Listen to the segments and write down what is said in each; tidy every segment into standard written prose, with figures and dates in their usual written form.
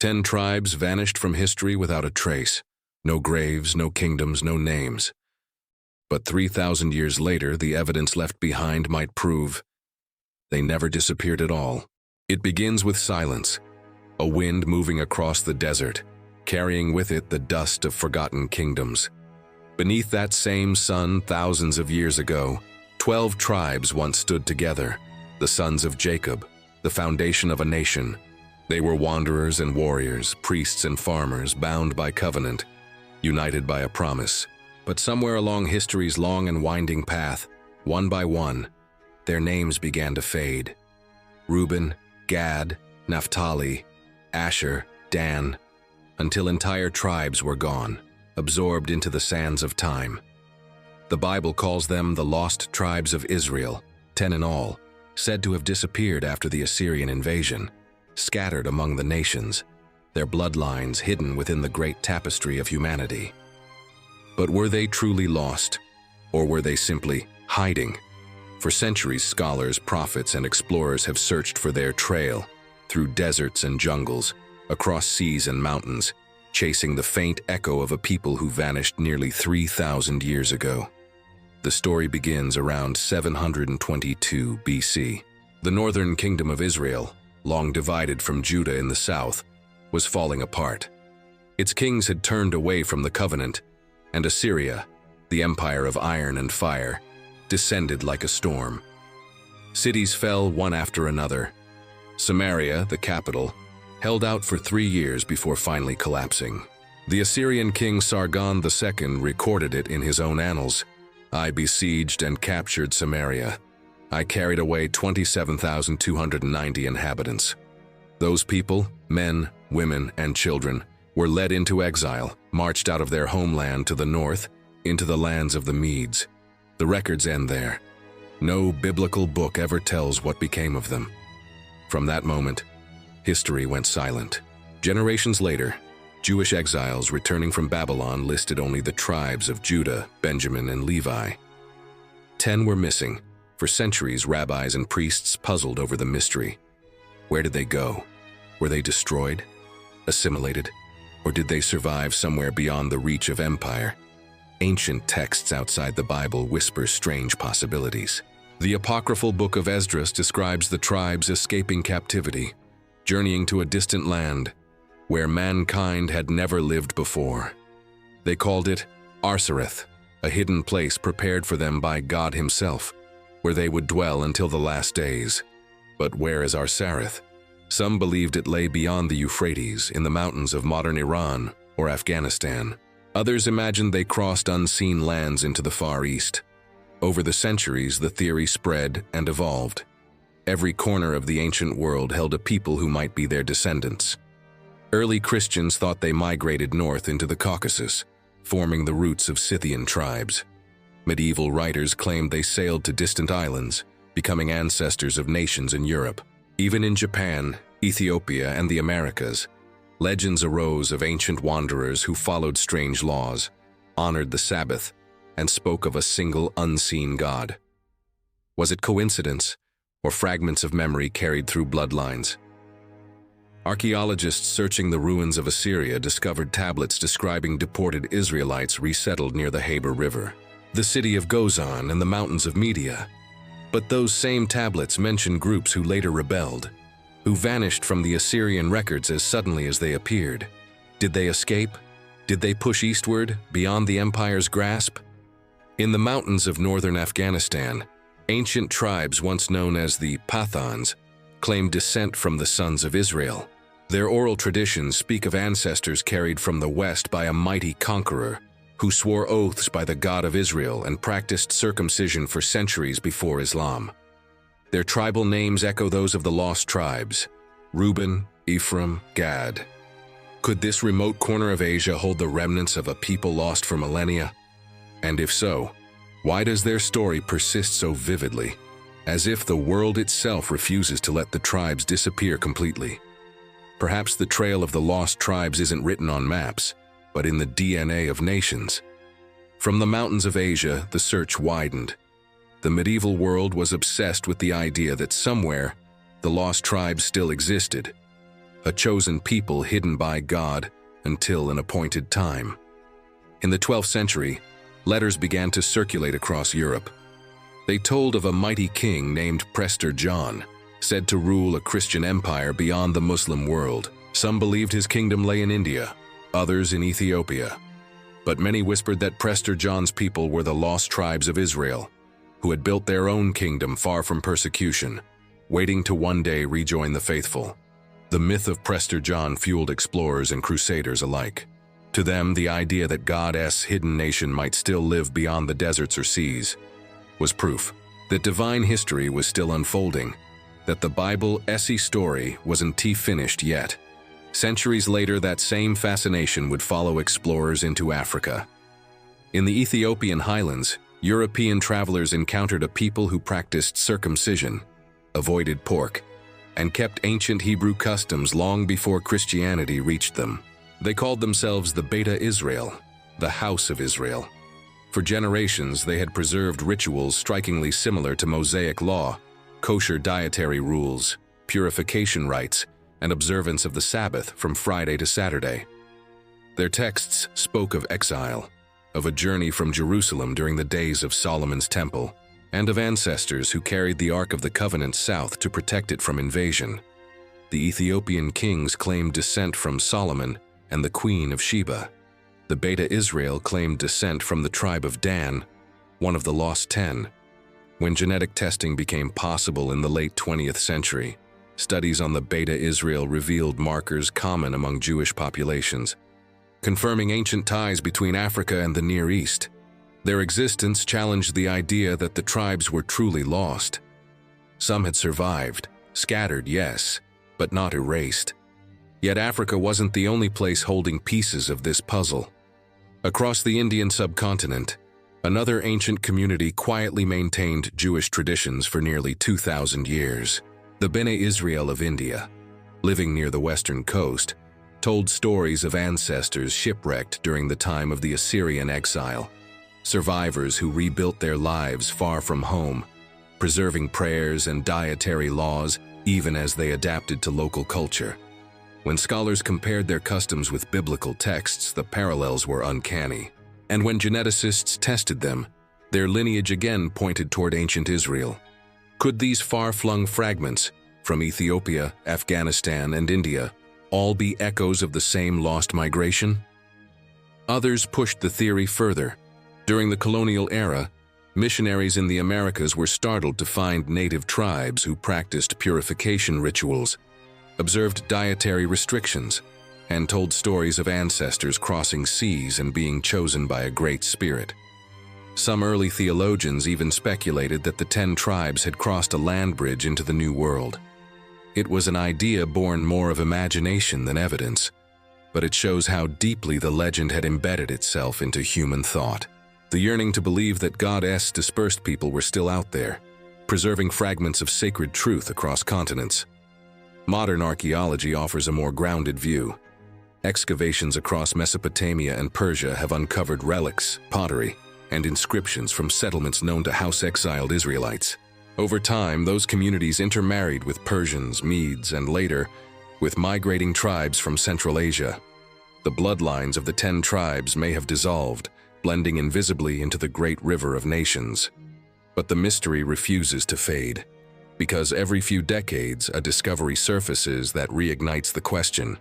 10 tribes vanished from history without a trace. No graves, no kingdoms, no names. But 3,000 years later, the evidence left behind might prove they never disappeared at all. It begins with silence, a wind moving across the desert, carrying with it the dust of forgotten kingdoms. Beneath that same sun, thousands of years ago, 12 tribes once stood together, the sons of Jacob, the foundation of a nation. They were wanderers and warriors, priests and farmers, bound by covenant, united by a promise. But somewhere along history's long and winding path, one by one, their names began to fade. Reuben, Gad, Naphtali, Asher, Dan, until entire tribes were gone, absorbed into the sands of time. The Bible calls them the lost tribes of Israel, 10 in all, said to have disappeared after the Assyrian invasion, scattered among the nations, their bloodlines hidden within the great tapestry of humanity. But were they truly lost, or were they simply hiding? For centuries, scholars, prophets, and explorers have searched for their trail through deserts and jungles, across seas and mountains, chasing the faint echo of a people who vanished nearly 3,000 years ago. The story begins around 722 BC. The northern kingdom of Israel, long divided from Judah in the south, was falling apart. Its kings had turned away from the covenant, and Assyria, the empire of iron and fire, descended like a storm. Cities fell one after another. Samaria, the capital, held out for 3 years before finally collapsing. The Assyrian king Sargon II recorded it in his own annals. "I besieged and captured Samaria. I carried away 27,290 inhabitants." Those people, men, women, and children, were led into exile, marched out of their homeland to the north, into the lands of the Medes. The records end there. No biblical book ever tells what became of them. From that moment, history went silent. Generations later, Jewish exiles returning from Babylon listed only the tribes of Judah, Benjamin, and Levi. 10 were missing. For centuries, rabbis and priests puzzled over the mystery. Where did they go? Were they destroyed, assimilated, or did they survive somewhere beyond the reach of empire? Ancient texts outside the Bible whisper strange possibilities. The apocryphal book of Esdras describes the tribes escaping captivity, journeying to a distant land where mankind had never lived before. They called it Arsareth, a hidden place prepared for them by God himself, where they would dwell until the last days. But where is Arsareth? Some believed it lay beyond the Euphrates, in the mountains of modern Iran or Afghanistan. Others imagined they crossed unseen lands into the Far East. Over the centuries, the theory spread and evolved. Every corner of the ancient world held a people who might be their descendants. Early Christians thought they migrated north into the Caucasus, forming the roots of Scythian tribes. Medieval writers claimed they sailed to distant islands, becoming ancestors of nations in Europe. Even in Japan, Ethiopia, and the Americas, legends arose of ancient wanderers who followed strange laws, honored the Sabbath, and spoke of a single unseen God. Was it coincidence, or fragments of memory carried through bloodlines? Archaeologists searching the ruins of Assyria discovered tablets describing deported Israelites resettled near the Haber River, the city of Gozan, and the mountains of Media. But those same tablets mention groups who later rebelled, who vanished from the Assyrian records as suddenly as they appeared. Did they escape? Did they push eastward, beyond the empire's grasp? In the mountains of northern Afghanistan, ancient tribes once known as the Pathans claim descent from the sons of Israel. Their oral traditions speak of ancestors carried from the west by a mighty conqueror who swore oaths by the God of Israel and practiced circumcision for centuries before Islam. Their tribal names echo those of the lost tribes: Reuben, Ephraim, Gad. Could this remote corner of Asia hold the remnants of a people lost for millennia? And if so, why does their story persist so vividly, as if the world itself refuses to let the tribes disappear completely? Perhaps the trail of the lost tribes isn't written on maps, but in the DNA of nations. From the mountains of Asia, the search widened. The medieval world was obsessed with the idea that somewhere, the lost tribes still existed. a chosen people hidden by God until an appointed time. In the 12th century, letters began to circulate across Europe. They told of a mighty king named Prester John, said to rule a Christian empire beyond the Muslim world. Some believed his kingdom lay in India, others in Ethiopia. But many whispered that Prester John's people were the lost tribes of Israel, who had built their own kingdom far from persecution, waiting to one day rejoin the faithful. The myth of Prester John fueled explorers and crusaders alike. To them, the idea that God's hidden nation might still live beyond the deserts or seas was proof that divine history was still unfolding, that the Bible's story wasn't finished yet. Centuries later, that same fascination would follow explorers into Africa. In the Ethiopian highlands, European travelers encountered a people who practiced circumcision, avoided pork, and kept ancient Hebrew customs long before Christianity reached them. They called themselves the Beta Israel, the House of Israel. For generations, they had preserved rituals strikingly similar to Mosaic law, kosher dietary rules, purification rites, and observance of the Sabbath from Friday to Saturday. Their texts spoke of exile, of a journey from Jerusalem during the days of Solomon's temple, and of ancestors who carried the Ark of the Covenant south to protect it from invasion. The Ethiopian kings claimed descent from Solomon and the Queen of Sheba. The Beta Israel claimed descent from the tribe of Dan, one of the lost 10. When genetic testing became possible in the late 20th century, studies on the Beta Israel revealed markers common among Jewish populations, confirming ancient ties between Africa and the Near East. Their existence challenged the idea that the tribes were truly lost. Some had survived, scattered, yes, but not erased. Yet Africa wasn't the only place holding pieces of this puzzle. Across the Indian subcontinent, another ancient community quietly maintained Jewish traditions for nearly 2,000 years. The Bene Israel of India, living near the western coast, told stories of ancestors shipwrecked during the time of the Assyrian exile, survivors who rebuilt their lives far from home, preserving prayers and dietary laws even as they adapted to local culture. When scholars compared their customs with biblical texts, the parallels were uncanny. And when geneticists tested them, their lineage again pointed toward ancient Israel. Could these far-flung fragments from Ethiopia, Afghanistan, and India all be echoes of the same lost migration? Others pushed the theory further. During the colonial era, missionaries in the Americas were startled to find native tribes who practiced purification rituals, observed dietary restrictions, and told stories of ancestors crossing seas and being chosen by a great spirit. Some early theologians even speculated that the 10 tribes had crossed a land bridge into the New World. It was an idea born more of imagination than evidence, but it shows how deeply the legend had embedded itself into human thought. The yearning to believe that God's dispersed people were still out there, preserving fragments of sacred truth across continents. Modern archaeology offers a more grounded view. Excavations across Mesopotamia and Persia have uncovered relics, pottery, and inscriptions from settlements known to house exiled Israelites. Over time, those communities intermarried with Persians, Medes, and later, with migrating tribes from Central Asia. The bloodlines of the 10 tribes may have dissolved, blending invisibly into the great river of nations. But the mystery refuses to fade, because every few decades a discovery surfaces that reignites the question.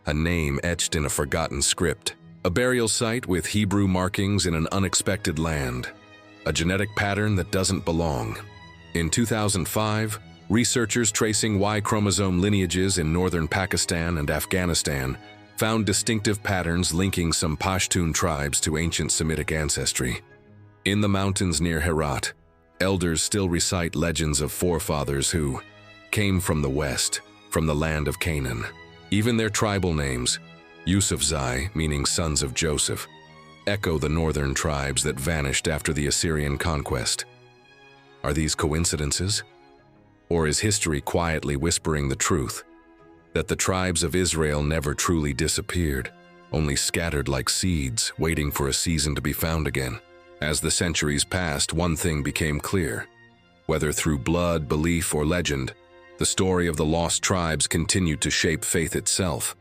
A name etched in a forgotten script, a burial site with Hebrew markings in an unexpected land, a genetic pattern that doesn't belong. In 2005, researchers tracing Y chromosome lineages in northern Pakistan and Afghanistan found distinctive patterns linking some Pashtun tribes to ancient Semitic ancestry. In the mountains near Herat, elders still recite legends of forefathers who came from the west, from the land of Canaan. Even their tribal names, Yusufzai, meaning sons of Joseph, echo the northern tribes that vanished after the Assyrian conquest. Are these coincidences? Or is history quietly whispering the truth? That the tribes of Israel never truly disappeared, only scattered like seeds, waiting for a season to be found again. As the centuries passed, one thing became clear. Whether through blood, belief, or legend, The story of the lost tribes continued to shape faith itself.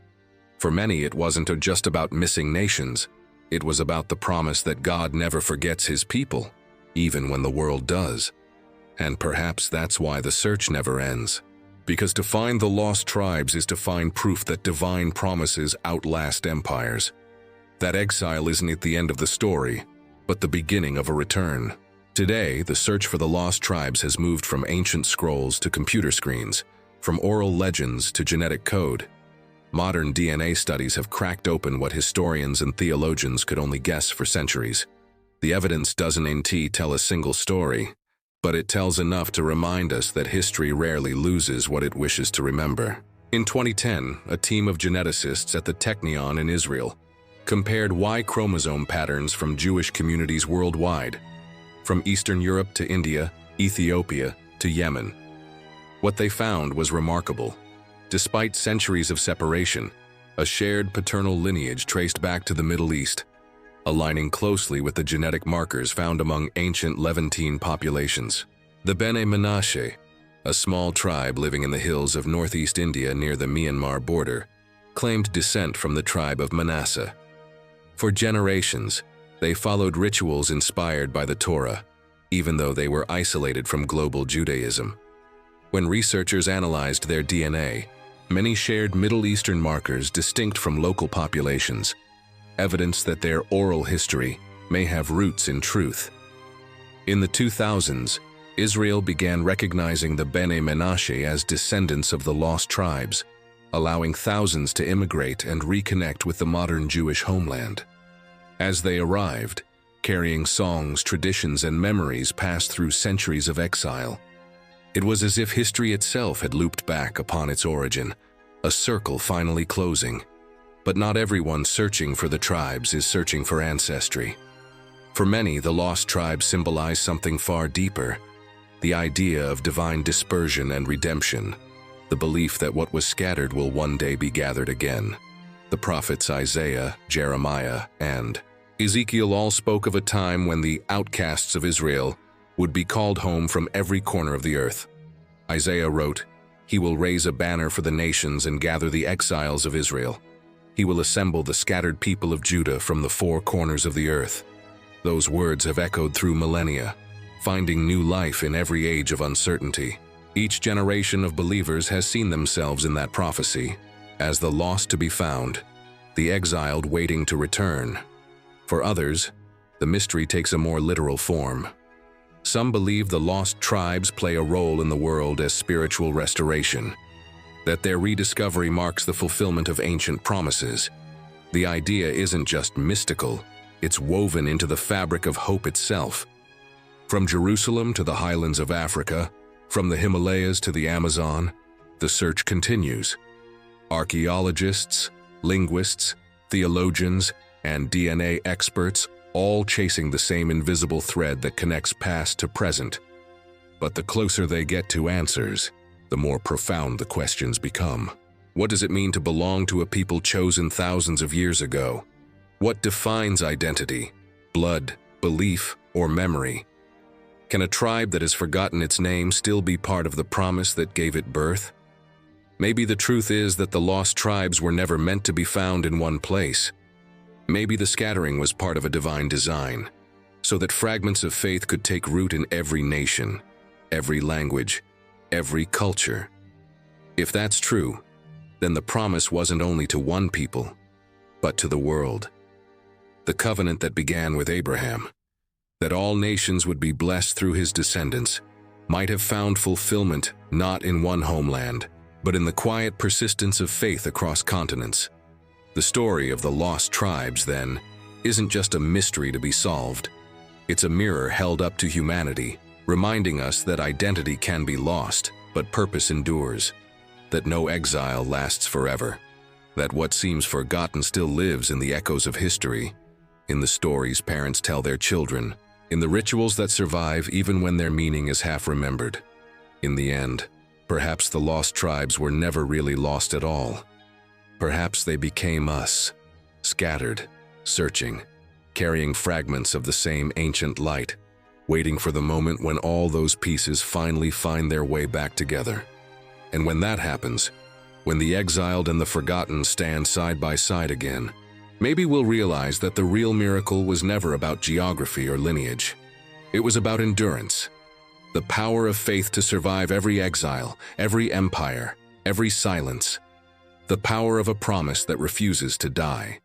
For many, it wasn't just about missing nations. It was about the promise that God never forgets his people, even when the world does. And perhaps that's why the search never ends. Because to find the lost tribes is to find proof that divine promises outlast empires. That exile isn't at the end of the story, but the beginning of a return. Today, the search for the lost tribes has moved from ancient scrolls to computer screens, from oral legends to genetic code. Modern DNA studies have cracked open what historians and theologians could only guess for centuries. The evidence doesn't tell a single story, but it tells enough to remind us that history rarely loses what it wishes to remember. In 2010, a team of geneticists at the Technion in Israel compared Y chromosome patterns from Jewish communities worldwide, from Eastern Europe to India, Ethiopia to Yemen. What they found was remarkable. Despite centuries of separation, a shared paternal lineage traced back to the Middle East, aligning closely with the genetic markers found among ancient Levantine populations. The Bene Menashe, a small tribe living in the hills of northeast India near the Myanmar border, claimed descent from the tribe of Manasseh. For generations, they followed rituals inspired by the Torah, even though they were isolated from global Judaism. When researchers analyzed their DNA, many shared Middle Eastern markers distinct from local populations, evidence that their oral history may have roots in truth. In the 2000s, Israel began recognizing the Bene Menashe as descendants of the lost tribes, allowing thousands to immigrate and reconnect with the modern Jewish homeland. As they arrived, carrying songs, traditions, and memories passed through centuries of exile, it was as if history itself had looped back upon its origin, a circle finally closing. But not everyone searching for the tribes is searching for ancestry. For many, the lost tribes symbolize something far deeper, the idea of divine dispersion and redemption, the belief that what was scattered will one day be gathered again. The prophets Isaiah, Jeremiah, and Ezekiel all spoke of a time when the outcasts of Israel would be called home from every corner of the earth. Isaiah wrote, "He will raise a banner for the nations and gather the exiles of Israel. He will assemble the scattered people of Judah from the four corners of the earth." Those words have echoed through millennia, finding new life in every age of uncertainty. Each generation of believers has seen themselves in that prophecy, as the lost to be found, the exiled waiting to return. For others, the mystery takes a more literal form. Some believe the lost tribes play a role in the world as spiritual restoration, that their rediscovery marks the fulfillment of ancient promises. The idea isn't just mystical, it's woven into the fabric of hope itself. From Jerusalem to the highlands of Africa, from the Himalayas to the Amazon, the search continues. Archaeologists, linguists, theologians, and DNA experts all chasing the same invisible thread that connects past to present. But the closer they get to answers, the more profound the questions become. What does it mean to belong to a people chosen thousands of years ago? What defines identity, blood, belief, or memory? Can a tribe that has forgotten its name still be part of the promise that gave it birth? Maybe the truth is that the lost tribes were never meant to be found in one place. Maybe the scattering was part of a divine design, so that fragments of faith could take root in every nation, every language, every culture. If that's true, then the promise wasn't only to one people, but to the world. The covenant that began with Abraham, that all nations would be blessed through his descendants, might have found fulfillment not in one homeland, but in the quiet persistence of faith across continents. The story of the lost tribes, then, isn't just a mystery to be solved. It's a mirror held up to humanity, reminding us that identity can be lost, but purpose endures, that no exile lasts forever, that what seems forgotten still lives in the echoes of history, in the stories parents tell their children, in the rituals that survive even when their meaning is half remembered. In the end, perhaps the lost tribes were never really lost at all. Perhaps they became us, scattered, searching, carrying fragments of the same ancient light, waiting for the moment when all those pieces finally find their way back together. And when that happens, when the exiled and the forgotten stand side by side again, maybe we'll realize that the real miracle was never about geography or lineage. It was about endurance, the power of faith to survive every exile, every empire, every silence, the power of a promise that refuses to die.